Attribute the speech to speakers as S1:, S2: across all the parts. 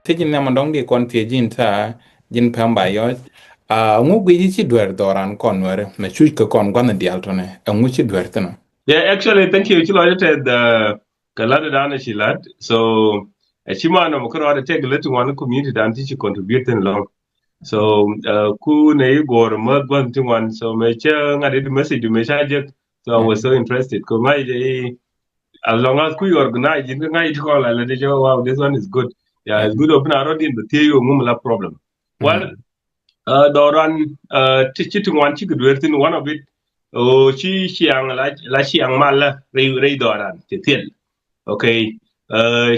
S1: tijin na mandong di kon tijin ta jin pamba yo ngu gwi chi dwer doran kon were na chu ka kon gwan di altone ngu chi dwer tano.
S2: Yeah, actually, thank you. Chilo the kalada dana shilat. So, chima no mukro ada take little one community dan teach contribute in long. So, ku ne igor mag one thing one. So, me che ngade the message me shaje. So, I was so interested. Ko ngai je as long as ku organize, you ngai call la de wow, this one is good. Yeah, it's good open around in the theory mumla problem. Well, doran teach it one chick one of it. Oh, chiang la chiang mal la rei doran te tel. Okay. Ta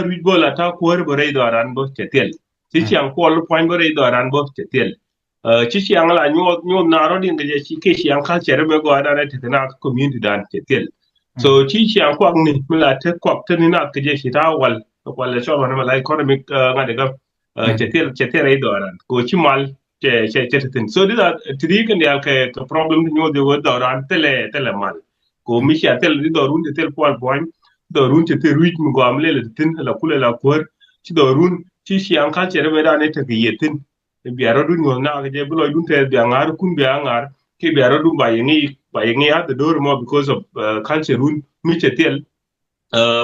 S2: rid bo la ta kuor bo rei doran bo te tel. Chi chiang pol point bo rei doran bo te tel. Chiang la nyo na ro din ge chi ke chiang ka chere me go ada te na community dan te tel. So chiang kwak ni mila te kwak te ni na ke je chi ta wal wal le chon ma la economic ngade ga chetel ay doran ko ci mal chetetin so dida tri kan yal ke problem ni de wo doran tele mal ko mi ya tel di dorun de tel pol point dorun te ruit mu go amle le tin la kule la kor ci dorun ci ci an kal chere be da ne te yetin bi aro dun no na je bulo dun te bi angar kun bi angar ke bi aro dun ba yengi at the door mo because of culture run mi chetel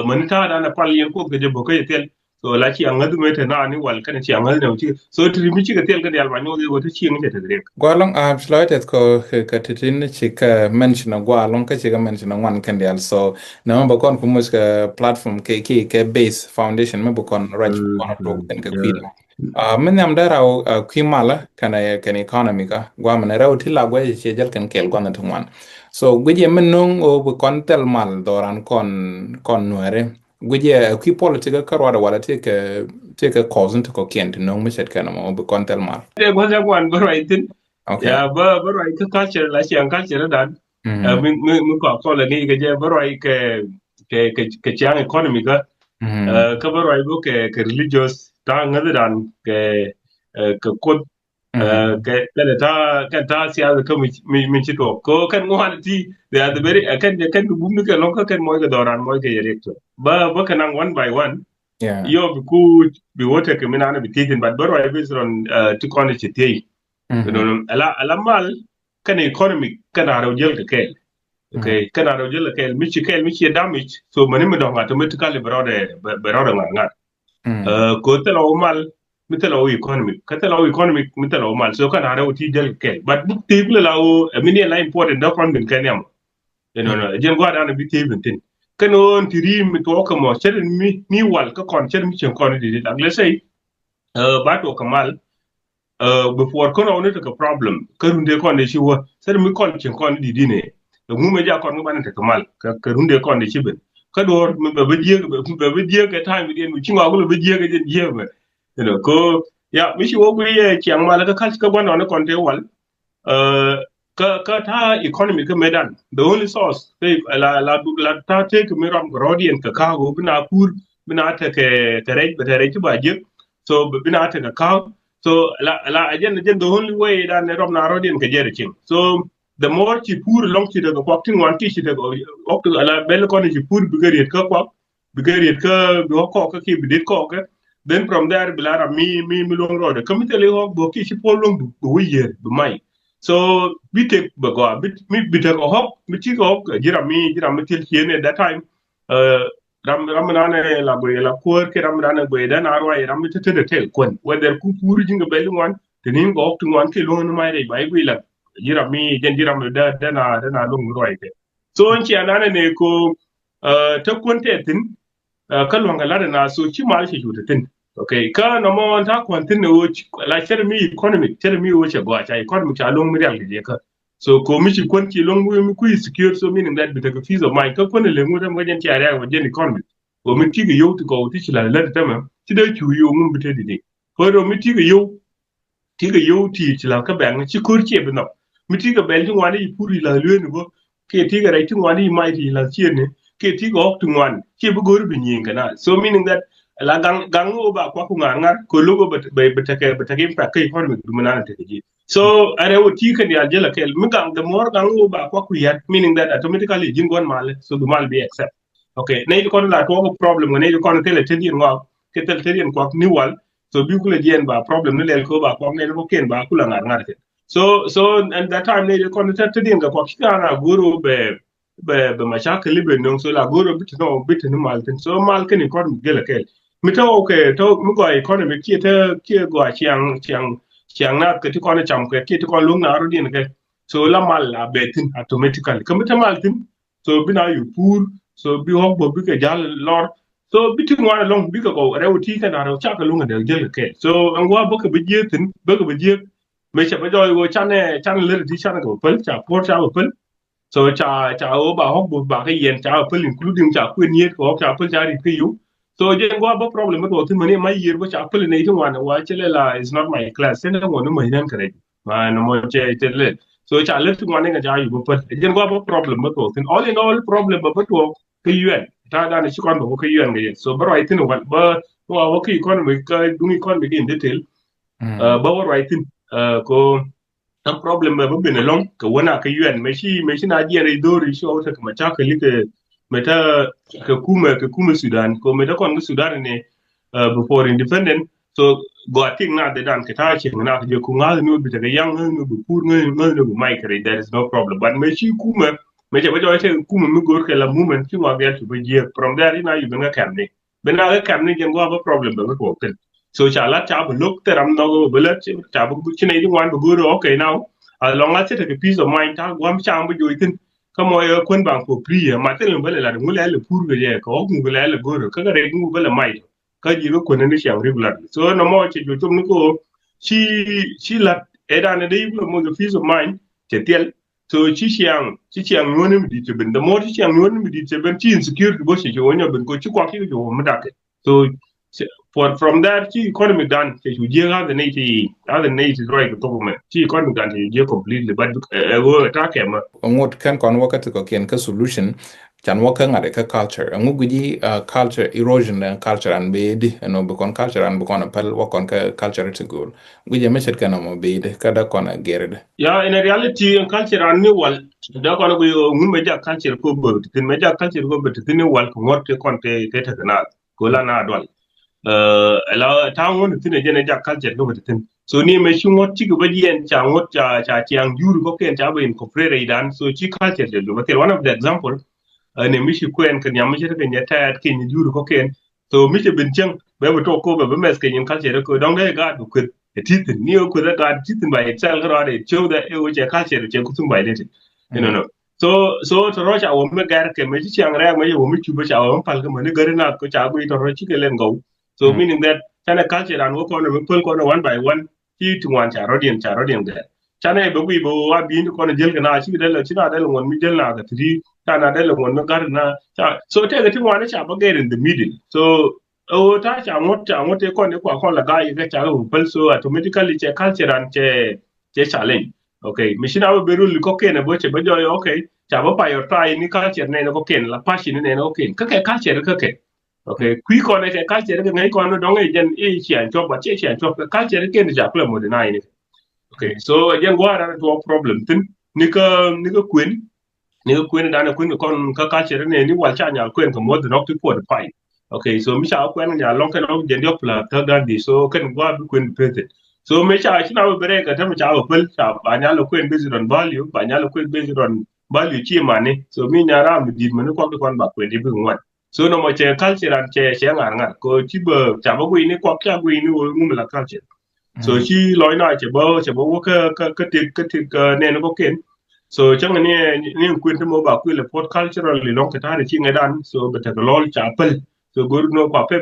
S2: man ta da na pal yen ko ge bo ke tel so la ci an ngadu mete na ni wal kan ci an ngadu ci so tri mi ci ga tel ga yal ma nyoge go to ci ngi te direk
S1: Gwalong absolutet ko ka titin chi ka mention gwalong ka chi ka mention one kan dial so na ba kon kumus ka platform ke base foundation me ba kon right kon to kan ka kwida men nam dara kwimala kana kan economy ka gwa men raw tilla gwa chi jal kan kel gwa to one so gwe men nong o ba kon tel mal doran kon nuere gwe kwi politika karwada wala take a cause to ko kent nong me set kana mo ba kon tel mal
S2: de go ja gwan baro itin
S1: okay
S2: ya baro ai ka culture la ci an culture dan mi ko la ni ga je baro ai ke ci an economy ga ka baro ai go ke religious ta ngadu dan ke kod ka ta siya ka mi ci to ko kan mo halti da da beri kan du bumnu ke lokka kan mo ga doran mo ga yere ba kan one by one
S1: yeah
S2: yo bi wote ke mina na bi titin but baro ai bisron to kon ci tei no ala mal kan economic kan aro jel ke kel okay kan aro jel ke mi ci damage so mani mi don automatically baro ngar ko telo mal mitelo economic katelo economic mitelo mal so kan aro ti jel ke but bu table la o mini la important da kon bin kan yam jen go da na bi table tin kanon tiri mi to ka mo cher mi wal ka kon cher mi chen kon di dag le say ba to kamal before kono on to ka problem karunde kon de shi wo ser mi kon chen kon di ne mu me ja kon mi ban ta kamal karunde kon de shi ben ka dor mi ba ba je ka time di mi chinga ko ba je ka je ko ya mi shi wo guri ye chiang ma la ka kal ka gwan on kon te wal ka ta economy ka medan the only source la ta take mi ram grodian ka go bina pur bina ta ke rej ba je so bina ta ka so la ajen the only way that ne ram na rodian ka jere chim so the more ci pur long ci daga kwaktin wan ki ci daga ok ala bel ko ni ci pur bigariet ka kwak bigariet ka do ko ka ki bidit ko ka then from there bilara mi long road committee le ho bo ki ci polong bu wiyer bu mai so we take bago bit ko hop mi ci ko jira mi til hiene that time ram nane la boy la kur ke ram nane boy dan arwa ram mi tete de tel kon whether ku pur jinga belu wan tenin go ok wan ke lon mai dai bai wi la jira mi da na lung roi ke so on ci anane ne ko ta konte tin kalwa ngala na so ci mal ci jutatin okay ka no mo ta kwantin ne wo la cher mi wo che go cha economic cha long mi real je ka so ko mi ci kon ci long mi ku secure so meaning that bit ka fees of mine ka kon le mu dem ga jen ci area wa jen economic ko mi ti ga yow to ko ti ci la ta ma ti da ci yo mun bite di ko do mi ti ga yow ti ci la ka bang ci kur ci be no mi ti ga bel ti wani puri la le ni bo ke ti ga rai ti wani mai ti la ci ne ke ti ga ok ti wani ci bu gor bi nyin kana so meaning that la gang ba kwa ku ngar ko logo betake pa kai economic dumana ta ji so are wo ti kan ya jela kel mi gang the more gang ba kwa ku yat meaning that automatically jin gon mal so du mal be accept okay nay ko la to problem nay ko tele tedi ngo ketel terien kwak ni wal so bi kula jen ba problem ne lel ko ba kwak ne ko ken ba kula ngar so and that time ne ko ta tedien ga kwak na guru be mashakil libe non so la guru bit no maltin so mal ken ko gele ke mi to okay to mi go economy ki go chiang na ke ti ko na cham ke ti ko lung na ro din ke so la mal la betin automatically kamita maltin so bina yu pur so bi hok bo bi ke jal lor so biti ngwa long bi ko rewti ka na cha ka lunga de jel ke so angwa bo ke bi jetin bo ke bi je me cha ba joy wo chan le ti chan ko pel cha por cha pel so cha o ba hok bo ba ke yen cha pel including cha kwen yet ko cha pel cha ri pi yu so je ngwa bo problem ko tin mani mai yer bo cha pel ne ti ngwa na wa chele la is not my class sen ngo no mai nan kare ma no mo che le so cha le tu ngane ga ja yu bo pat jen gwa bo problem ba to tin all in all problem ba to ke yuen ta da ne chikon ba ke yuen ga so ba right tin ba wa ke economic ka dung economic in detail ba wa right tin ko an problem ba bin long ka wana ke yuen me shi na je re do ri so ta ma cha ke li ke meta ke kuma Sudan ko meta kon Sudan ne before independent so go ating na de dan kita che na je ku ngal no bi te yang no bu pur no bu mai kare there is no problem but me chi kuma me je ba jo che kuma mi gor ke la movement chi wa ga be je from there ina yu benga kam ni bena ga kam ni je go ba problem ba ko ken so cha la cha bu look teram no bu la cha bu chi nei wan bu go okay now as long as it a peace of mind ta gwam cha bu jo tin ka mo yo kun bang for free ma te le bele la mu le pur ga je ko mu le go ka ga re mu bele mai ka ji ko ne shang regular so no mo che jo tum ko chi la era ne dei mo the peace of mind che tel so chi chiang no ne mi che ben the more chi chiang no ne mi che ben chi insecurity bo che jo nya ben ko chi kwa ki jo mo da ke so from that chi economy done che ju je ga the ne is right to me chi economy done che je completely but go ta ke ma
S1: ngot kan kon wakati ko ken ka solution chan waka ngade ka culture ngu guji culture erosion and culture and bedi no be kon culture and be kon pel wakon ka culture to go guji me chet kana mo bedi kada kon gerede
S2: yeah in reality culture and ni wal da kon go ngun me ja culture ko bo tin me ja culture ko bo tin wal ko ngot kon te ta na ko la na dwal la ta ngon tin je ne ja culture ko bo tin so ni me shi ngot ci ba yen cha ngot cha chiang juru ko ken cha ba in ko frere dan so ci culture de lo one of the example ne mishi kwen kan ya mishi kan ya ta ken ni juru ko ken so mishi bin chang be to ko be mes ken yin culture ko dong ga du ko tit ni ko da ga tit ba excel ga re show da e o je culture je ku tum ba le no so to rocha wo me gar ke me chiang ra me wo mi chu ba cha wo pal ka me gar na ko cha bu to ro chi ke len go so meaning that chana culture and wo ko no pol ko no one by one chi tu wan cha rodien de chana e be bo wa bi ni ko na jel na chi de la chi na de won mi jel na ga tri kana de won no gar na so te ga ti wan cha ba get in the middle so ta cha ngot e ko ne ko la ga ga cha ru pal so automatically che culture and che challenge okay machine awo berul ko ken bo che ba jo okay cha ba pa yo try ni culture ne ko ken la passion ne no ken ka culture ka ken okay kui ko ne culture ka ngai ko no dong e jen e chian chop ba che chian chop culture ken ja pla mo de nai ni okay so jen go ara to problem tin ni ka queen da na queen kon ka culture ne ni wal cha nya queen ko mo de nok tu po de pai okay so mi cha queen nya long ka no jen yo pla ta dan di so ken go bi queen pete so me cha china we bere ka tam cha opel cha ba nya lo queen based on value ba nya lo queen based on value chi mane so mi nya ra mi di mane ko kon ba queen di bi ngwan so no mo che culture and che ngar ko chi ba cha ba ni ko kya ni wo ngum la culture so chi loi na che ba wo ka ti ne no ko ken so chang ni queen mo ba ku le port culturally long ka ta chi ngadan so ba ta lol cha pel so gor no pa pe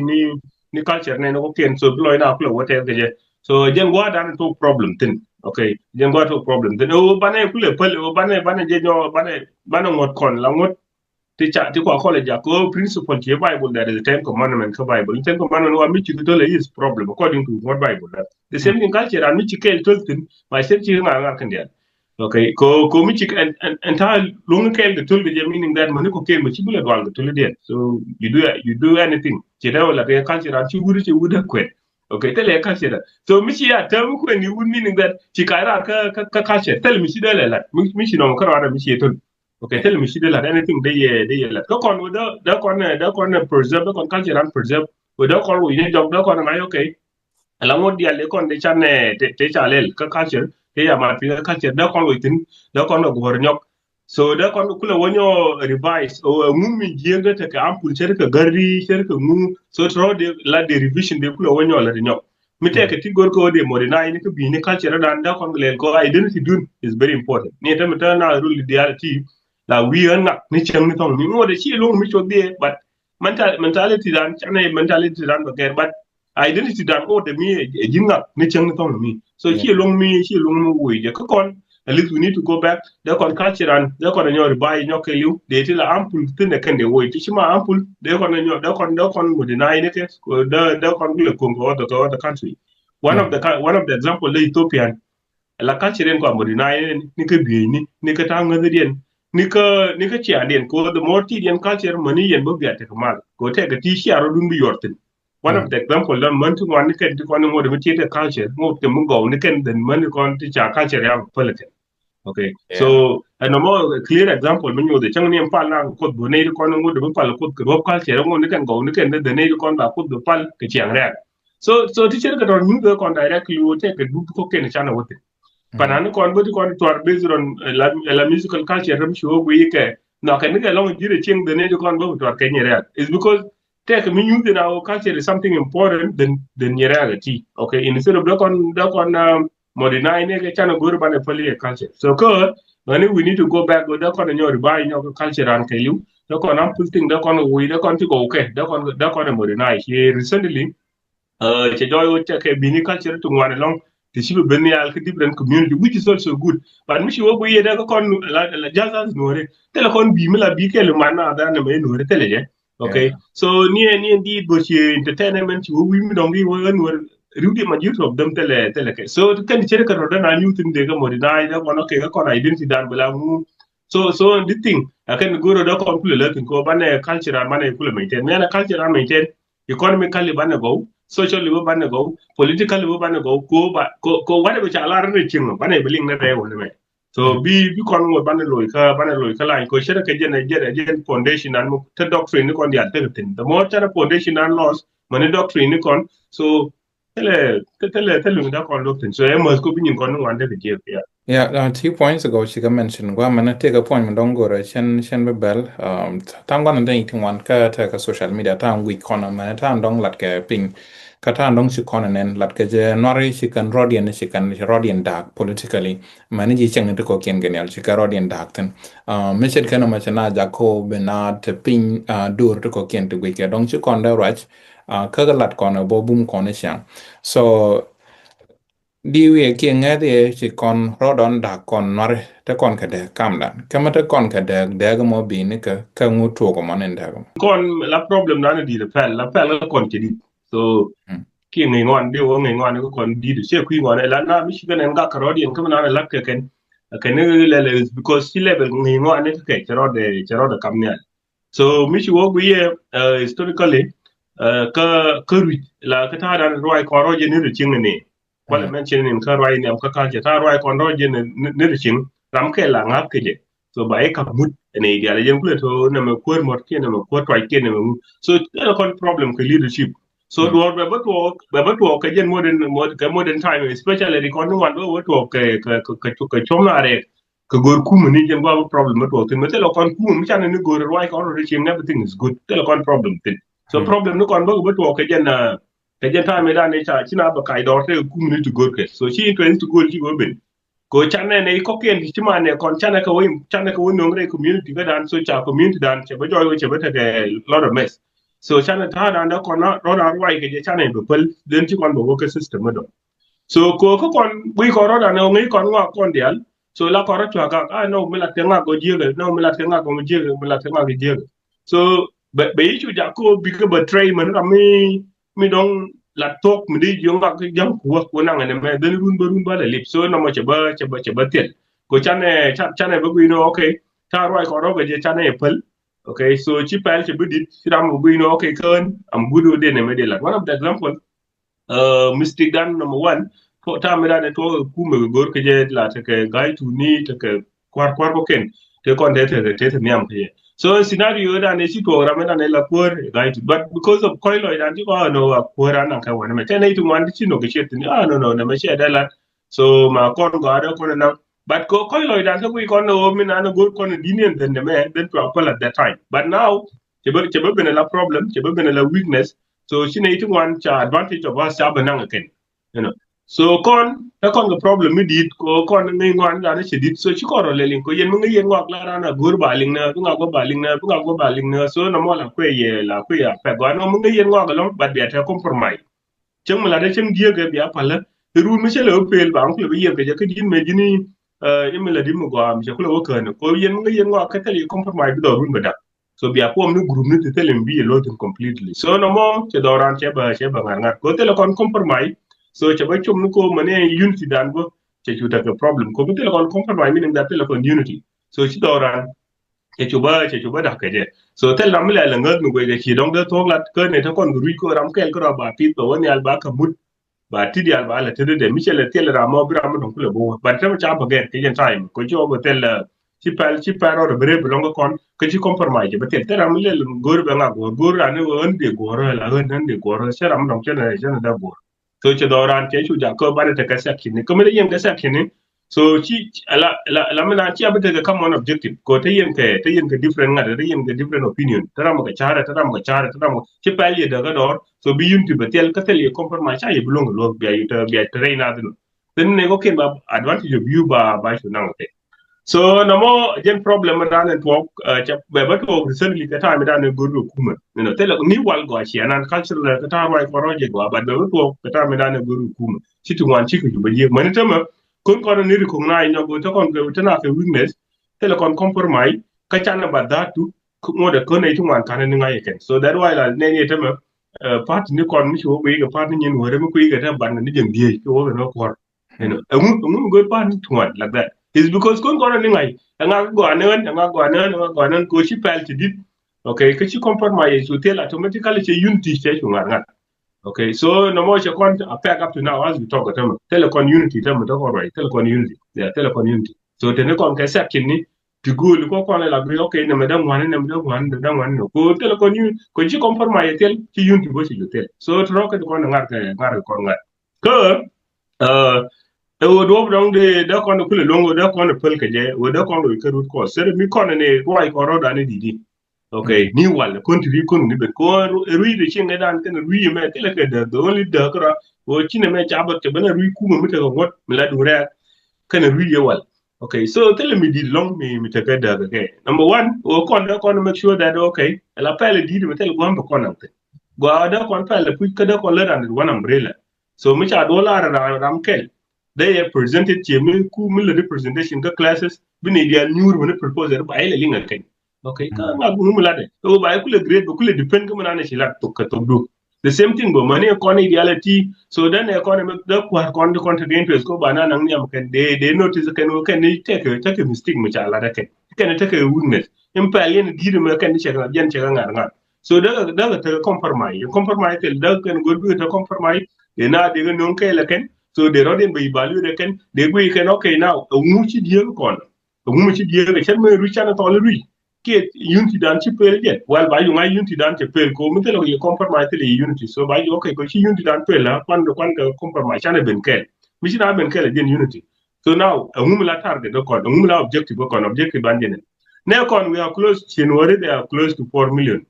S2: ni culture ne no ko ken so loi na ku wo te ke so jen gwa dan to problem tin okay jen gwa to problem tin o bane kule pele o bane je no bane ngot kon la ngot ti kwa college ya ko principle ti bible that is the 10 commandment ko bible 10 commandment wa mi ti to le is problem according to what bible that the same thing culture and mi ti kel to tin my same ti nga kan dia okay ko mi ti entire long kel the tool the meaning that man ko kel mi ti bula dwal to le dia so you do anything ti da wala ke culture and ti wuri kwen okay tell you culture so mi ci ya ta mu ko ni would meaning that ci kaira ka culture tell mi ci de la mi ci no ko ra mi ci to okay tell mi ci de la anything they la ko kon da kon preserve kon culture and preserve we do kon we ni jog do kon ngai okay la mo dia le kon de chane te chalel ka culture te ya ma pi ka culture da kon we tin da kon go hor nyok so da kon kula wonyo revise o mummi jega te ka ampul cer ka garri cer ka mu so tro de la de revision de kula wonyo la de nyok mi te ka ti gor ko de modina ni ka bi ni culture da kon le ko identity dun is very important ni ta mata na rule reality la wi an ni chen ni tong ni mo de chi lo mi cho de but mentality dan chane mentality dan ba ger but identity dan o de mi e jinga ni chen ni tong mi so chi long mo wi je ko kon at least we need to go back da kon culture and da kon nyo bai nyo ke liu de ti la ampul tin ne kan de wo ti ma ampul de kon nyo da kon mo de nai ne ke da kon le kon go the country one of the example the Ethiopian la culture en ko mo de nai ni ke bi ni ke ta ngade den ni ka chi aden ko the more ti den culture mani yen bo biate kamal ko te ga ti shi aro dun bi yortin one of the example that man to one can to one more the culture mo te mo go ni ken den man kon ti cha culture ya politic okay so and a more clear example when you the chang ni pal na ko do ne ko no do pal ko ko culture mo ni ken go ni ken de ne ko ba ko do pal ke chiang ra so teacher ka don you ko directly wo te ka du ko ken chana wote panan kon boti kon to based on la musical culture ram show we ke no kan ga long jire ching de ne kon bo to ke nyere is because take me you in our culture is something important than nyere ti okay instead of dokon modernize ne ke chana guru bane pali culture so ko when we need to go back go dokon nyo buy nyo culture an ke you dokon am putting dokon we dokon ti go okay dokon modernize here recently che joy ke bini culture to one long the shibu benial different community which is also good but mishi wo ye da kon la jazz no re tele kon bi mila bi ke le mana da ne me no re tele je okay so ni di bo chi entertainment wo wi mi dong wi wo no rudi ma youth of them tele ke so kan chere ka roda na youth de ga mori na da kono ke ga kon identity dan bela mu so the thing akan goro da kon kule latin ko bane cultural bane kule maintain me na cultural maintain economically bane go social level bane go political level bane go ko wade be cha la re chingo bane biling na re wona me so bi kon mo bane loy ka la ko shere ke jen foundation an mo te doctrine ni kon ya te tin the more cha foundation an loss mane doctrine ni kon so tele da kon doctrine so e mo ko bi kon no wande ke je
S1: Yeah, 2 points ago, she mentioned, well, I'm take a point, don't go to Shen Bell. Time one and then eating one cut, take a social media time week on a man, time don't like a ping. Katan dong si kon and like a nori she can rodian she can rodian dark politically. Manage chang to cook and genel, she can rodian dark then. Mr. Kanamachana, Jacob, Bernard, ping, dur to cook and to week. Don't you con the right? Kagalat corner, bobum corner shang. So, đi về kia nghe thì chỉ còn rõ đón đã còn nói thế còn cái đấy cam đàn cái mà thế còn cái đấy đấy cái mà bị này cái ngũ chuột của mình đấy
S2: kon la problem na di la pel kon ke di so ki ngai ngon de wo ngai ngon ko kon di de she ku ngon la na mi shi ben ga karodi en kamana la ke ken le because si level ngai ngon ne ke chero de kamnya so mi shi wo ye historically ka ru la ka ta dan roi koroje ne de ching ne wala men chen nin ka roi ne am ka ta roi koroje ne de ching ram ke la ngap ke je so ba e ka mut ene ideal jen kule to na me kwor mot ke na me kwor twai ke na me so ene kon problem ke leadership so do be to ke jen modern time especially the kon one do to ke chomna re ke gor ku ni jen ba problem to tin me te lo kon ku mi chan ni gor roi kon re chin everything is good te lo kon problem tin so problem no kon ba to ke jen time da ne cha china ba kai do te ku ni to gor ke so chi to gor chi go ben ko chane ne ko ken ti mane kon chane ko no ngre community ga dan so cha community dan che ba joy che ba ta ke lot of mess so chane ta dan da kon ro da roi ke je chane be pel den ti kon bo ko system do so ko kon wi ko ro da ne ngi kon wa kon dial so la ko ro cha ga no me la tenga go je no me la tenga go je me la tenga go je so be chu ja ko bi ko betray man ka mi dong la tok mi di yonga ke jam ko na ngene me den run ba le lip so no mo cheba tel ko chane ba no okay ta roi ko ro je chane pel okay so chi pel che bidit ram bu no okay kan am gudu de ne me de la one of the example mistake dan number 1 ko ta me da to ku me gor ke je la te ke gai tu ni te ke kwar ko ken te kon te nyam ke So scenario da ne si to ramena ne la poor right, but because of coil and you no a poor and ka wana me tene to one chi no ke chet ni no ne me che da la so ma kon go ada kon na but ko coil and ko kon no mi na no go kon dinen then the man then to apple at that time but now chebe bene la problem chebe bene la weakness so she ne to one cha advantage of us cha bananga ken you know so ta kon the problem mi dit ko kon ngi ngwan da ne dit so chi ko ro le lin ko yen ngi yen ngok la na gur ba ling na bunga go ba ling na bunga go ba ling na so na mo la kwe ye la kwe ya pe go no ngi yen ngok lo ba de ta compromise cheng mala de cheng die ge bia pala ru mi che le pel ba ko le ye ge ke din me jini mi la di mo go am che ko lo ko ne ko yen ngi yen ngok ka tele compromise bi do run ba da so bia po mi group ni te tele mbi ye lo completely so no mo che do ran che ba ngar ko tele kon compromise so che ba chum ko mane unity dan bo che chuta ke problem ko tele kon compromise meaning that tele kon unity so chi doran che chuba da ke je so tel ram le ngat nu ge chi dong de thok lat ke ne ta kon ru ko ram kel ko ba pi to woni al ba ka mut ba ti di al ba la te de michel tel ram mo bra mo dong ko bo ba ta cha ba ge ke jen time ko jo go tel ci paro de bre blongo kon ke ci compromise ba tel ram le gor ba nga gor ran on de gor la on de gor se ram dong che ne da gor so che doran che chu ja ko ba de ka sa kini ko me yen ka sa kini so la mena ci abete ga come one objective ko te yen ke different ngada te yen ke different opinion tara mo ka chara tara mo ci pali daga dor so bi yunti betel ka tel ye compromise cha ye bulong lo bi ay train adno then ne ko ken ba advantage of you ba shi nan ke so no mo gen problem da ne to cha be ba to recently ka ta mi da ne gurdu kuma no tele ni wal go shi anan cultural ka ta right project go ba be to ka ta mi da ne gurdu kuma ci tu wan ci ku ba ye man ta ma kun ko ni recognize no go to kon go to na fe weakness tele kon compromise ka chana ba datu mo da ko ne tu wan kan ni ngai ken so that why la ne ne ta ma part ni kon mi ko ga part ni ni wore mi ko ga ta ban ni jeng die ko no ko go part ni tu wan like that is because kun ko ni ngai nga go anen ko chi pel ti dit okay ka chi compromise so tell automatically che unity che chu ngar okay so no more che kon pack up to now as we talk at telecom unity them to all right telecom unity yeah telecom unity so te ne kon ka sa kinni to go ko kon la bi okay ne madam wan no ko telecom unity ko chi compromise tel chi unity bo chi tel so to ko kon ngar ko ngar ko e wo do dong de da kon ko le longo da kon pel ke je wo da kon ko rut ko ser mi kon ne wai ko ro da ne didi okay ni wala kontri kon ni be ko rui de chinga dan kan rui me tele ke the only the kra wo chine me chabot te bana rui kuma mita ko ngot mi la dure kan rui ye wal okay so tele mi di long mi te ke da ke number 1 wo kon da kon make sure that okay la pele di me tele gombe kon ante go da kon pele pu ka da kon le ran one umbrella so mi cha dollar ram kel they are presented che mi ku mi le representation ka classes bi ne dia nyur mi proposal ba ile linga ken okay ka ma gunu mulade to ba kule grade ba kule depend ko manane shi lat to ka to do the same thing bo mane ko ni reality so then economic the kwar kon the content interest ko bana nan nyam kan de notice kan ko kan ni take mistake mu cha la da kan take weakness in pa yen dire ma kan ni chega yen chega ngar so da ta compromise tel da kan go bi ta compromise de na de non kai la kan so de rodin be value de kan de go kan okay now mu ci die kon mu ci die ga chen me ru cha na to le ke unity dan ci pel je wal ba yu ngai unity dan ci pel ko mi tele ye compromise le unity so ba yu okay ko ci unity dan pel la kwan ga compromise chane ben kel mi ci na ben kel gen unity so now ngum la target do ko ngum la objective ko objective ban jenen ne kon we are close January they are close to 4 million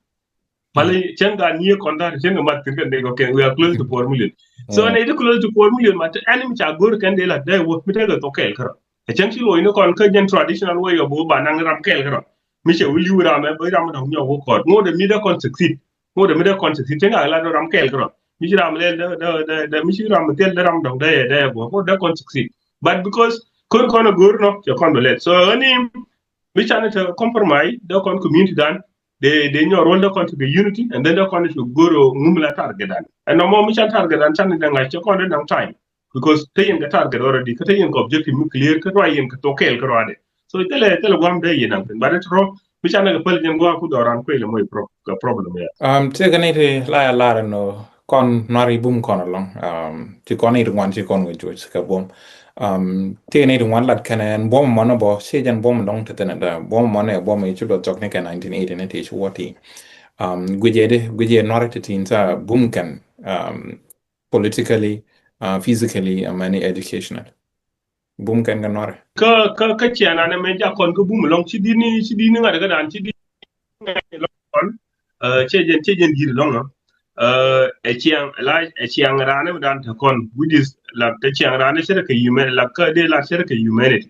S2: pale chenga nie konda chenga mat tirkan de ko we are close to 4 million so ne de close to 4 million mat anim cha gor kan de la de wo mi tele to kel karo e chen ci lo ino kon ka gen traditional way of bo ba nang ram kel karo mi che wili wura me ba ram dong nyo ko ngo de mi da kon succeed ngo de mi da kon succeed tenga la do ram kel kro mi chi ram le da mi chi ram tel da ram dong da go da kon succeed but because kon gur no che kon let so ani mi chane to compromise da kon community dan de nyo role da kon to the unity and then da kon to goro ngumla target dan and no mo mi chan target dan chan da ngai che kon da dang time because tayin the target already ka tayin objective mi clear ka ro yin ka to kel ka ro ade so tele gwam de yin but it ro mi chana ga pel jen go ku doran ko ile moy problem ya
S1: te gani te la no kon nari bum kon long ti kon ni ngwan ti kon go ka bom ที่นี่ถึงวันหลัดคะแนนบอมมันบอกเช่นบอมลงที่แต่นั่นแหละบอมมันเนี่ยบอมมีชุดจอกในกัน1980นี่ที่ชัวร์ที่กุยเจนอร์กที่น่าบูมกัน politically physically and many educational บูมกันกันนอร์
S2: ก็เชียร์นะไม่จากคนก็บุ้มลงชิดนี่อะไรก็ได้ชิดนี่ลงเช่นดีลงเนาะเชียงร้านมันดันทุกคนวิดิสหลักเชียงร้านเนี่ยเชื่อคือ human หลักก็ได้หลักเชื่อคือ humanity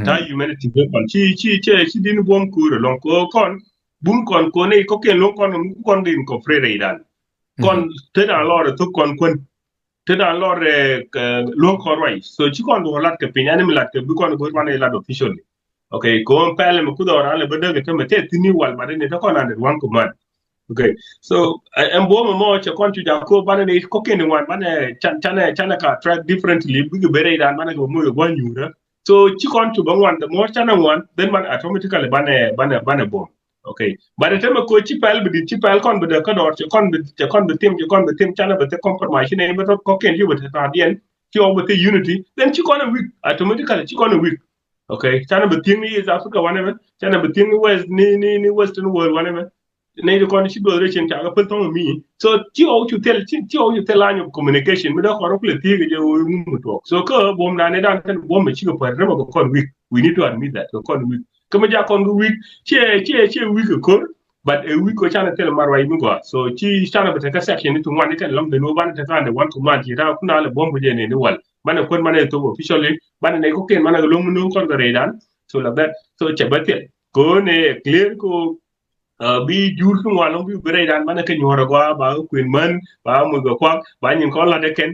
S2: ถ้า humanity เป็นคนชิดนี่บุ้มกูลงก็คนบุ้มคนเนี่ยก็เก่งลงคนดินก็เฟรย์ได้คนเท่านั้นรอดทุกคนเท่านั้นรอดลงคนไว้ so ชิคอนดูหลักกับปีนี้มันหลักกับบุคคลบุคคลเนี่ยหลัก official okay ก็มันเป็นเลยมันคุดเอาอะไรแบบเดิมก็ไม่เท่ที่นี่วันมาเนี่ยถ้าคนนั้นวันก็มันokay so en bo mo che kon tu jako bana ne ko ken wan bana chana ka track differently big bere dan bana go mo go nyura so chi kon tu bangwan the more chana wan then man automatically bana bom okay by the time ko chi pel kon be ka dor kon be tim chana be compromise ne be ko ken yu be ta dien chi o be unity then chi kon weak automatically chi kon weak okay chana be tim ni is africa whatever chana be tim west ni western world whatever ne de kon ci do recen ta ga pelton mi so ti o tu tel line of communication mi da ko rokle ti ge mu to so ko bom na ne dan tan bom mi ci ko par rebo ko kon week we need to admit that ko kon week ko ma ja kon week ci week ko but a week ko chana tel mar way mi go so ci chana be ta section ni to ngwan ni tan lam de no ban ta tan de wan ko man ci ta kuna le bom je ne ni wal man kon man to officially ban ne ko ken man ga lo mu no kon ga redan so la that so che batel ko ne clear ko bi jur ku ngwan bi bere dan bana ke nyora gwa ba queen man ba mu go kwa ba nyin ko la de ken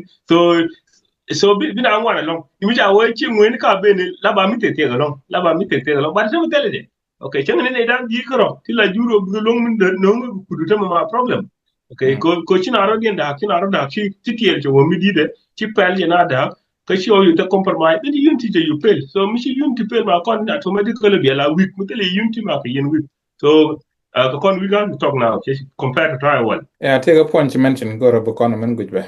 S2: so bi na ngwan long mi ja wo chi ngwen ka be ni la ba mi te ga long la ba mi te ga long ba se mi tele de okay chen ne dan ji ko ti la juro bi long min de no ngu ku du ta ma problem okay ko chi na ro gen da chi tiel jo mi di de chi pel je na da ka chi o yu te compromise de unity je yu pel so mi chi unity pel ma kon automatically bi la week mi tele unity ma ka yen week so we got to talk now compared to Taiwan.
S1: Yeah, take a point you mentioned go to man good way.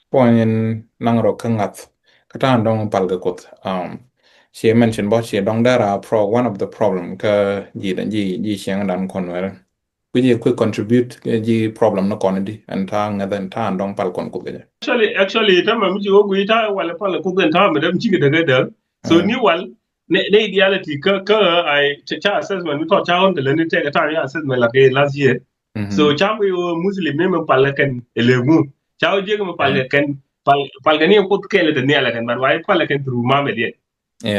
S1: Point in nangro kangat katan dong palga kot. She mentioned about she dong dara pro one of the problem ka ji xiang dan konwer. We quick contribute ji problem no konedi and tang then tan dong pal kon ko ge.
S2: Actually tama mi go guita wala pal ko den ta madam chi ga da so ni wal ne ideality ka I cha assessment we cha on the learning take time assessment like last year so cha we muslim ne palakan elemu cha je ko palakan palgani ko kele de ne la kan man wai palakan through mamedi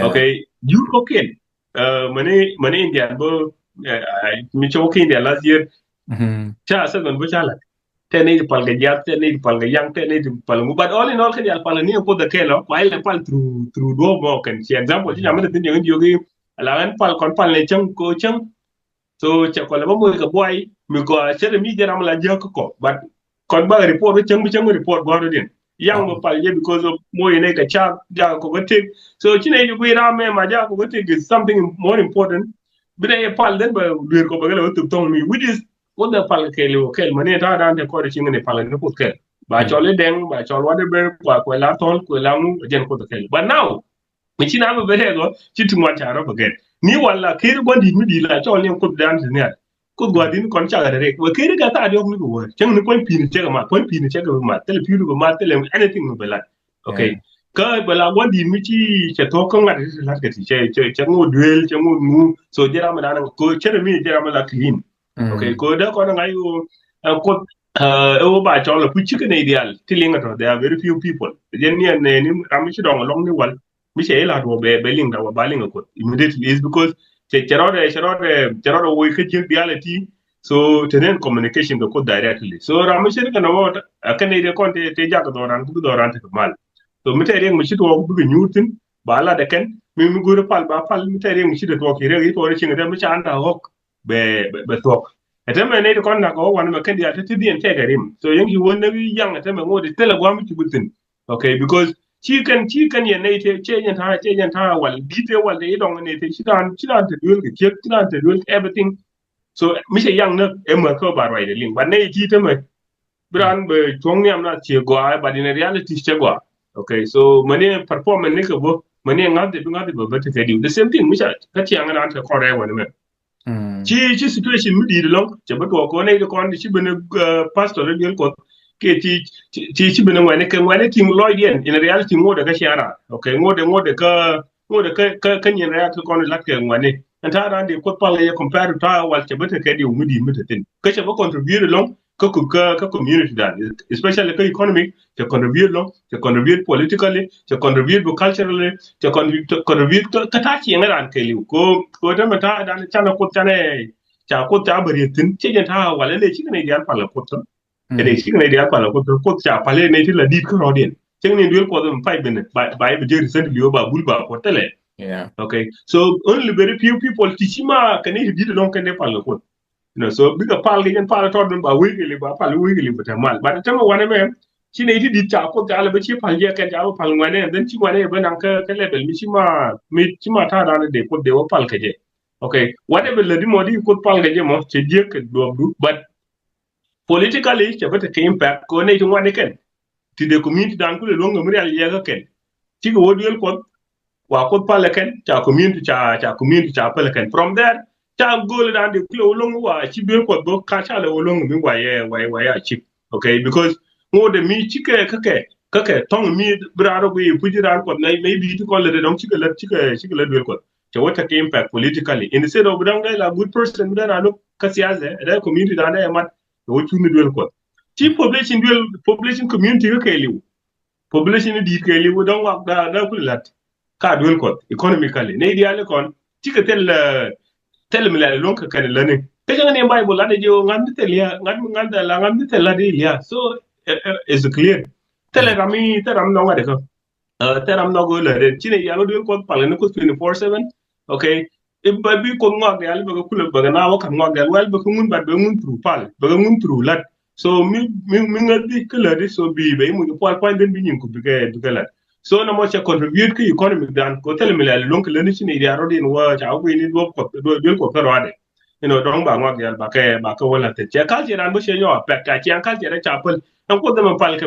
S2: okay you ko ken mane india bo mi cho ken dia last year cha assessment bo cha la tene palga jap tene palga yang tene palga but all in all kan ya palani ko de kelo wai le pal through do mo kan si example ji amana tin yang yogi alangan kon pal ne chang ko chang so cha ko la mo ka boy mi ko chere mi jara mala jak ko but kon ba report chang report bo din yang mo pal je because of mo ne ka cha ja ko gote so chine ju wi ra me ma ja ko gote is something more important bide pal den ba dur ko ba gala to tong mi which is what the pal kel mane ta dan de ko de chingene pal ne put kel ba chole deng ba chol wade be ko la tol ko la mu jen ko kel but now mi china ba be go chitu ma cha ro baget ni wala kir gondi mi di la chol ne ko dan ne ko godin kon cha ga re ko kir ga ta de mi go chang ni kon pin che ga ma tele piru go ma tele anything no be la okay ka bala gondi mi chi che to ko ngad la ga ti che ngo duel che ngo mu so jera ma dan ko chere mi jera ma la clean okay ko da ko na yo ko ba chol la puchi ne ideal tilinga to there are very few people jen ni am chi dong long ni wal mi che la do be ling da wa ba ling ko immediately is because cherode wo ke je reality so tenen communication do ko directly so ram chi kana mo kan ne de kon te ja ko doran te mal so mi te mi chi to bu nyutin ba la de ken mi guru pal mi te mi chi de to ki re to re chi ngada mi cha anda hok be to eteme ne de kon na ko wan ma kendi ata tidien te garim so yang you won na yang eteme ngode tele gwa mi butin okay because chi kan ye ne te chen ta wal dite wal de dong ne te chidan te dul ke chidan te dul everything so mi se yang na em ko ba right de ling but ne ti te me bran be chong ni am na che gwa but in reality che gwa okay so mane performance ne ko bo mane ngade bo bete kedi the same thing misha kati anga na ta kore wona me ci situation mi di long ci ba to ko ne ko ndi ci bene pastor de ko ke ci bene wane team lloyd in reality ngode ka shara okay ngode ka nyen ya ko lat ke wane anta ran de ko pala ya compare ta wal ci bete kedi mi di mi tin ka ci ba contribute long ka community dan especially ka economic to contribute politically to contribute culturally to contribute ka ta ci ngaran ke liu ko da mata dan chana ko chane cha ko ta bari tin ci ta wala le ci ne dial pala ko to ne ci ne dial pala ko cha pale ne ti la dit ko rodien ci ne duel ko dum fay ben ba be jeri sen liu ba bul ba ko tele okay so only very few people tichima kan ne di don kan ne pala ko so biga pal gen pal to dum ba wigili ba pal wigili ba mal ba ta wane me ci ne di cha ko ta la ba ci pal je kan ja pal wane dan ci wane ba nan ka level mi ci ma ta da de ko de wo pal ka je okay whatever le di modi ko pal ga je mo ci je ka do du but politically ci ba ta ke impact ko ne ci wane ken ti de community dan ko le longa mi real ye ga ken ci go wodi ko wa ko pal ken cha community cha pal ken from there ta goal dan de klo long wa ci be ko do ka cha le long mi wa ya chip okay because mo de mi ci ke tong mi braro bi pujiran ko maybe to call it don ci ke le do ko so what can impact politically instead of dan la good person dan anu ka siyaze da community dan da mat wo ci ni do ko ci population community ke liu population di ke liu don wa da ku lat ka do ko economically ne ideal kon ci ke tel mi la lonka kan la ne te ga ne bible la de jo ngam tel ya ngam tel la de ya so is clear tel rami te ram no ngade ko te ram no go la de chine ya lo de ko pale ne ko 24/7 okay e ba bi ko ngog ya ba ko kula ba na wa kan ngog ya wal ba ko mun ba be mun tru pal ba mun tru lat so mi ngadi kala de so bi be mu ko point den bi nyin ko bi ga lat so na mo cha contribute to economic dan ko tele mi la lonk le ni chini dia rodin wa cha ko ni do ko ko rade dong ba ngwa ya ba ka wala te cha kal jiran bo she nyo pe ka cha kal jira cha pal an ko da man pal ka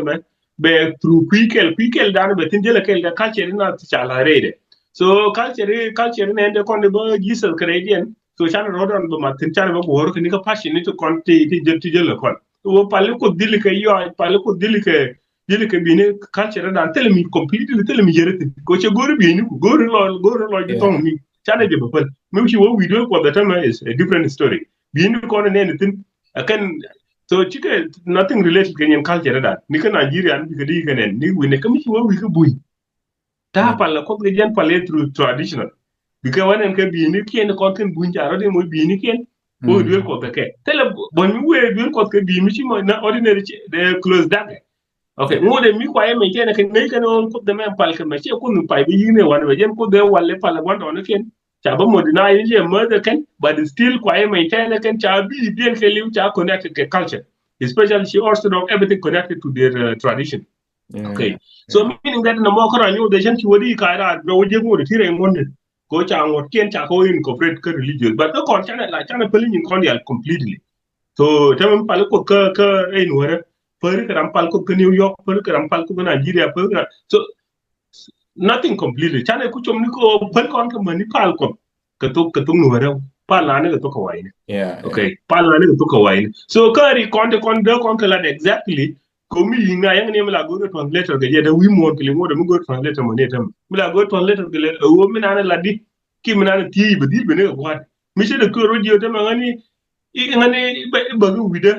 S2: be through quikel dan be tin jela kel ga kal jira na cha la rede so kal jira ne de kon de bo gisal credien so cha rodon bo ma tin cha ba ko wor ni ka pashi ni to kon ti jela kon wo pal ko dil ka yo pal ko dil ka bine culture dan telemi completely telemi yerete ko che gori bini ko gori lo di tong mi chane je bapal mi chi wo video ko that time is a different story bini ko ne tin akan so chike nothing related kenyan culture dan ni ka Nigeria ni ka di ka ni we ne ka mi chi wo wi ka bui ta pala ko ke jen pale through traditional because when ka bini kien ko ken bunja ro de mo bini kien wo duel ko ke tele bon mi we duel ko ke bini chi mo na ordinary de close down okay ngode mi kwa yeme kene ken ne ken on ko de men pal ke me che ko nu pai bi yine wan be jen ko de walle pal wan don ken cha ba modina je mother ken but still kwa yeme kene ken cha bi bien ke liu cha connected to culture especially she also know everything connected to their tradition okay so meaning that na mo ko ranyo de jen ki wodi ka ra do je mo de tire monde ko cha ngot ken cha ko incorporate ka religious but ko kon cha la cha na pelin in condial completely so tamam pal ko ka ein wore per rampal ko New York per rampal ko Nigeria per so nothing completely chane ku chom ni ko per kon ka mani pal ko ka to no re pal na ne to ka wai okay pal na ne to ka wai so kari kon ka la exactly ko mi yinga yang ne mala go translator ga je da wi mo ko mo da mo go translator mo ne tam mala go translator ga le wo mi na la di ki mi na ti be di be ne ko hat mi se de ko ro je tam ngani ba gu wida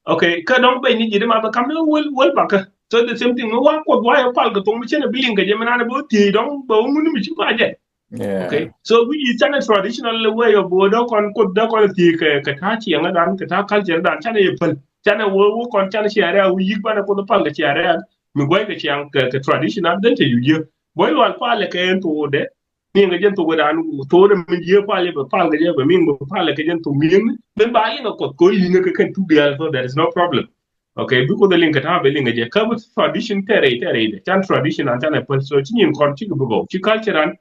S2: okay ka don bai ni jide ma ba kam wol baka so the same thing wa ko wa ya pal ga to mu chene billing ga je mana bo ti don ba mu ni mi chi ma je okay so we is a traditional way of do kon ko da kon ti ka ta chi nga dan ka ta culture dan chane ye pal chane wo kon chane chi area wi yik bana ko do pal ga chi area mi boy ga chi an ka traditional dan te yu boy wal pal ka en to de ni nga jen to dan to de mi je pal ba pal ga je ba mi ba pal ka jen to mi ben ba yi nga ko yi nga ka kan tu bial so there is no problem okay bi ko da link ta ba linga je ka bu tradition tere de chan tradition an tan pal so chi ni kon chi go chi culture an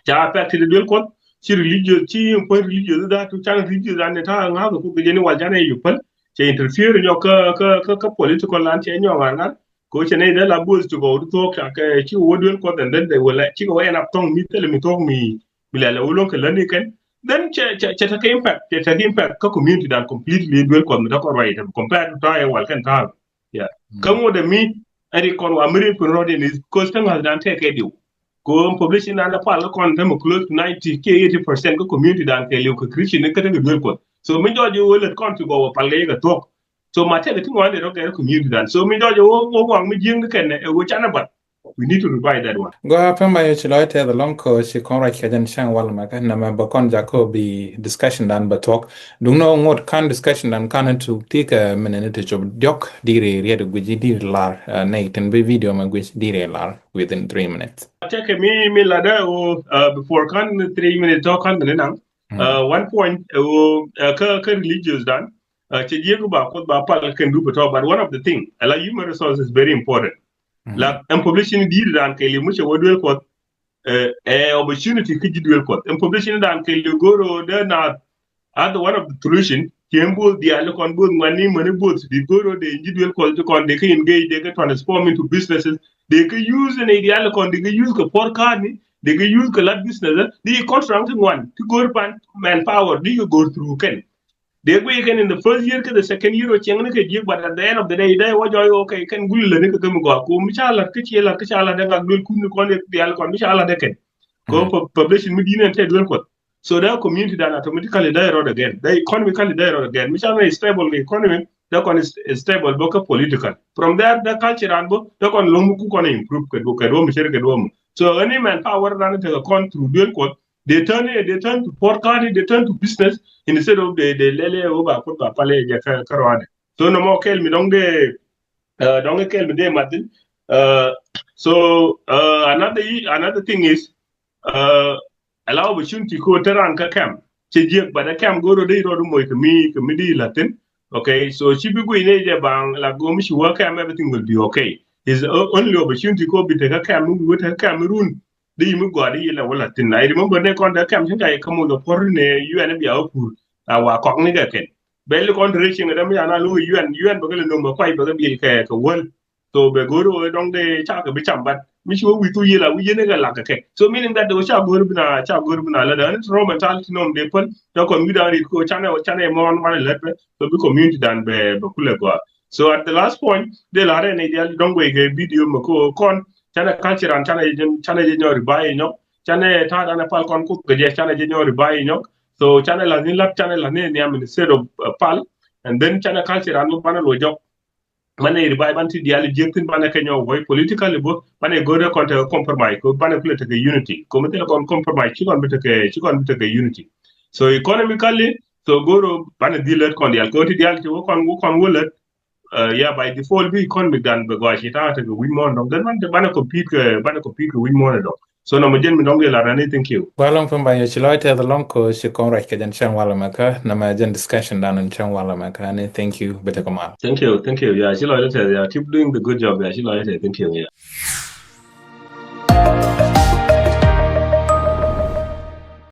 S2: cha pa ti de ko chi religious chi ko religious da tu chan religious an ta nga ko je ni wal jana yu pal che interfere yo ka political lan che nyo nga ko chene de la bus to go to talk chi wo duel ko and then they will let chi go end up tong mi tele mi talk mi la ulon ke lani ken then che ta impact ka community dan completely duel ko mi da ko right compared to I wal kan ta yeah kan wo de mi ari kon wa miri pun rodin is because tan has dan take edu ko population na pa la kon them close to 90 k 80% ko community dan ke liu ko christian ne ka ta duel ko so mi do ju will kon to go pa le ga talk so my take thing one they don't get community dan so mi do ju wo wang mi jing ken e wo chana but we need to revise that one
S1: go happen by you chilo te the long ko si kon ra kajan chang wal ma ka na ma ba kon jako bi discussion dan ba talk dung no ngot kan discussion dan kan to take a minute to jok dire re de guji dire lar na iten be video ma guji dire lar within 3 minutes
S2: take me la da before kan 3 minutes talk kan ne nang one point ka religious dan che yegu ba ko ba pa kan do but one of the thing ala human resource is very important like publishing deal dan ke li mu che wodwel ko opportunity ki jidwel ko publishing dan ke li goro de na other one of the solution kembo the alcon both money both the goro de jidwel ko to kon de can engage they can transform into businesses they can use an ideal con they can use the for card ni they can use the lot business the contract one to go pan manpower they go through can they go again in the first year the second year cheng ne ke jik but at the end of the day they wo joy okay kan gul le ne ke gam go ko mishala ke chala da ngak dul kun ko ne dial kon mishala de ken ko publishing mi dinen te dul ko so the community that automatically they road again they economically they road again mishala is stable the economy the kon is stable boka political from there the culture and bo the kon lo mu ku kon improve ke do mi sher ke do so any man power ran te kon through dul ko they turn to port card they turn to business instead of the lele over put pa pale ja karwane so no more kel mi don't kel mi de matin so another thing is allow opportunity ko taran ka kam che jek bada kam goro de ro mo mi di latin okay so chi bi go ine je bang la go mi shi work everything will be okay is only opportunity ko bi te ka kam mi go te Cameroon di mu go di la wala tin I remember ne kon da kam tin kai kamu do por ne UN bi awpur wa kok ni ga ken bel kon reaching da mi ana lu UN ba ga no ma kwai ba ga bi ka wol so be go ro dong de cha ga bi cham bat mi shi wi tu yela wi ne ga la ka ke so meaning that the cha go bina la da ro mentality no de pon to kon mi da ri ko chane mon man let so bi community dan be kule go so at the last point de la re ne dia dong we ga video ma ko kon chana culture and chana je nyori bai nyok chana ta dana pal kon ku ge chana je nyori bai nyok so chana la ni lap chana la ne am instead of pal and then chana culture and bana lo jok mane ri bai ban ti diali jektin bana kenyo boy politically bo mane go de kon compromise ko bana play to unity ko mete kon compromise chi kon bit ke unity so economically so goro bana dilet kon dial ko ti dial ti kon wolet yeah, by default, we economic than because it out to win more. Then man, bana compete win more. So no, majen mi donge la rani. Thank you.
S1: Walong from by chilo te the long ko si kon ra ke jan chang wala maka na ma jan discussion down in chang wala maka and thank you beta kama.
S2: Thank you. Yeah, chilo te yeah, keep doing the good job. Yeah, chilo te thank you. Yeah.